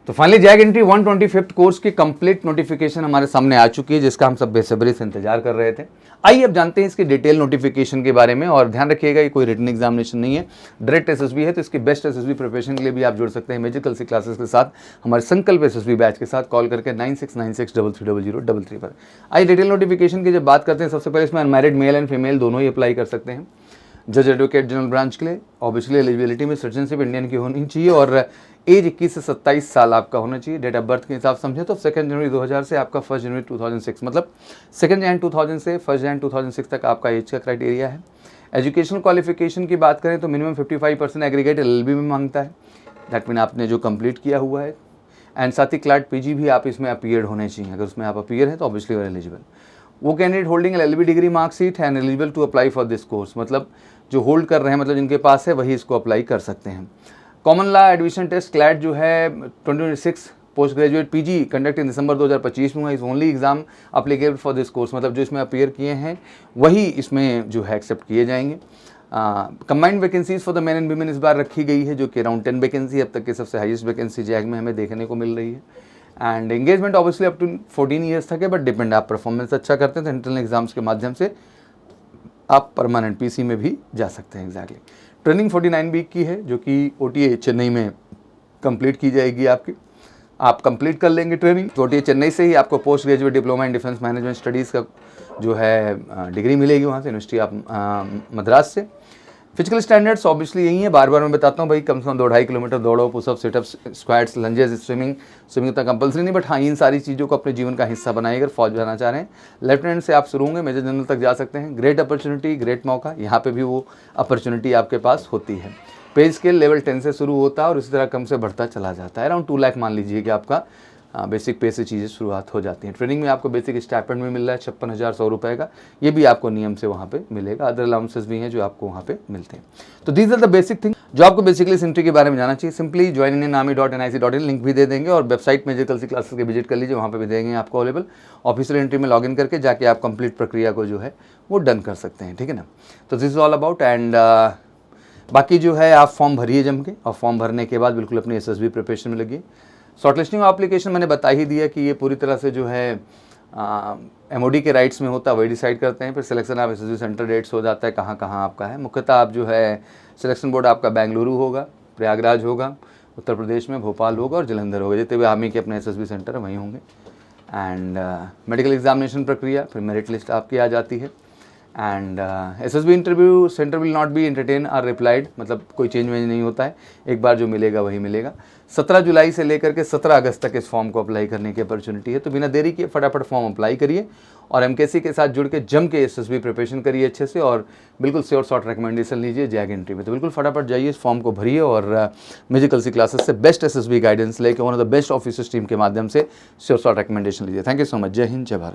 तो finally zag entry 125th course की complete notification हमारे सामने आ चुकी है, जिसका हम सब बेसब्री से इंतजार कर रहे थे। आइए अब जानते हैं इसकी डिटेल नोटिफिकेशन के बारे में। और ध्यान रखिएगा ये कोई रिटन एग्जामिनेशन नहीं है, डायरेक्ट एसएसबी है। तो इसकी बेस्ट एसएसबी प्रिपरेशन के लिए भी आप जुड़ सकते हैं मैजिकल सी क्लासेस के साथ, हमारे संकल्प एसएसबी बैच के साथ कॉल करके 9696330033 पर। आइए डिटेल नोटिफिकेशन की जब बात करते हैं, सबसे पहले इसमें अनमैरिड मेल एंड फीमेल दोनों ही अप्लाई कर सकते हैं। जज एडवोकेट जनरल ब्रांच के लिए ऑब्वियसली एलिजिबिलिटी में सिटीजनशिप इंडियन की होनी चाहिए और एज 21 से 27 साल आपका होना चाहिए। डेट ऑफ बर्थ के हिसाब से समझे तो 2 जनवरी 2000 से आपका 1 जनवरी 2006, मतलब 2 जनवरी 2000 से 1 जनवरी 2006 तक आपका एज का क्राइटेरिया है। एजुकेशनल क्वालिफिकेशन की बात करें तो मिनिमम 55% एग्रीगेट एलएलबी में मांगता है, दैट मीन आपने जो कंप्लीट किया हुआ है। एंड साथ ही क्लैट पीजी भी आप इसमें अपीयर्ड होने चाहिए। अगर उसमें आप अपीयर हैं तो ऑब्वियसली वर एलिजिबल। वो candidate holding LLB degree marksheet है and eligible to apply for this course, मतलब जो होल्ड कर रहे हैं, मतलब जिनके पास है वही इसको अप्लाई कर सकते हैं। Common law admission test CLAT जो है 2026 post graduate PG conduct in December 2025 में हुआ। इस only exam applicable for this course, मतलब जो इसमें अपीयर किए हैं वही इसमें जो है एक्सेप्ट किए जाएंगे। Combined vacancies for the man and women इस बार रखी गई है, जो कि अराउंड 10 वैकेंसी अब तक की सबसे हाईएस्ट वैकेंसी जैग में हमें देखने को मिल रही है। And engagement obviously up to 14 years तक है, बट डिपेंड, आप परफॉर्मेंस अच्छा करते हैं तो इंटरनल एग्जाम्स के माध्यम से आप परमानेंट पीसी में भी जा सकते हैं। एग्जैक्टली ट्रेनिंग 49 वीक की है, जो कि ओटीए चेन्नई में कंप्लीट की जाएगी आपकी। आप कंप्लीट कर लेंगे ट्रेनिंग तो ओटीए चेन्नई से ही आपको post graduate diploma in defence management studies का जो है डिग्री मिलेगी वहाँ से, यूनिवर्सिटी ऑफ मद्रास से। फिजिकल स्टैंडर्ड्स ऑब्वियसली यही है, बार बार मैं बताता हूँ भाई, कम से कम 2-2.5 किलोमीटर दौड़ो, pushup, situps, squats, lunges, swimming उतना कंपल्सरी नहीं, बट हाँ इन सारी चीज़ों को अपने जीवन का हिस्सा बनाइए। अगर फौज जाना चाह रहे हैं, लेफ्टिनेंट से आप शुरू होंगे, मेजर जनरल तक जा सकते हैं। ग्रेट अपॉर्चुनिटी, ग्रेट मौका, यहाँ पे भी वो अपॉर्चुनिटी आपके पास होती है। पे स्केल लेवल 10 से शुरू होता है और इसी तरह कम से बढ़ता चला जाता है। अराउंड 2 लाख मान लीजिए कि आपका बेसिक पे से चीज़ें शुरुआत हो जाती हैं। ट्रेनिंग में आपको बेसिक स्टाइपेंड भी मिल रहा है 56,100 रुपये का, ये भी आपको नियम से वहाँ पे मिलेगा। अदर अलाउंसेस भी हैं जो आपको वहाँ पे मिलते हैं। तो these are the basic thing जो आपको बेसिकली इस एंट्री के बारे में जाना चाहिए। सिंपली joininarmy.nic.in लिंक भी दे देंगे और वेबसाइट में मैजिकल सी क्लासेस के विजिट कर लीजिए, वहाँ पे भी देंगे आपको अवेलेबल। ऑफिशियल एंट्री में लॉगिन करके जाके आप कंप्लीट प्रक्रिया को जो है वो डन कर सकते हैं, ठीक है ना। तो this is all about. And बाकी जो है आप फॉर्म भरिए जम के, और फॉर्म भरने के बाद बिल्कुल अपनी एसएसबी प्रिपरेशन में लगिए। शॉर्टलिस्टिंग एप्लीकेशन मैंने बता ही दिया कि ये पूरी तरह से जो है एमओडी के राइट्स में होता है, वही डिसाइड करते हैं। फिर selection of SSB centre dates हो जाता है कहाँ कहाँ आपका है। मुख्यतः आप जो है सिलेक्शन बोर्ड आपका बेंगलुरु होगा, प्रयागराज होगा, उत्तर प्रदेश में भोपाल होगा और जलंधर होगा, जितने भी आर्मी के अपने एसएसबी सेंटर वहीं होंगे। एंड मेडिकल एग्जामिनेशन प्रक्रिया, फिर मेरिट लिस्ट आपकी आ जाती है। And SSB interview centre will not be entertain or replied, मतलब कोई चेंज वेंज नहीं होता है, एक बार जो मिलेगा वही मिलेगा। 17 जुलाई से लेकर के 17 अगस्त तक इस फॉर्म को अप्लाई करने की अपॉर्चुनिटी है। तो बिना देरी किए फटाफट फॉर्म अप्लाई करिए और एमकेसी के साथ जुड़ के जम के एसएसबी प्रिपरेशन करिए अच्छे से, और बिल्कुल श्योर शॉर्ट रिकमेंडेशन लीजिए जैग एंट्री में। तो बिल्कुल फटाफट जाइए, इस फॉर्म को भरिए और मैजिकल सी क्लासेस से बेस्ट एसएसबी गाइडेंस लेके one of the best officers team के माध्यम से श्योर शॉर्ट रिकमेंडेशन लीजिए। Thank you so much. जय हिंद, जय भारत।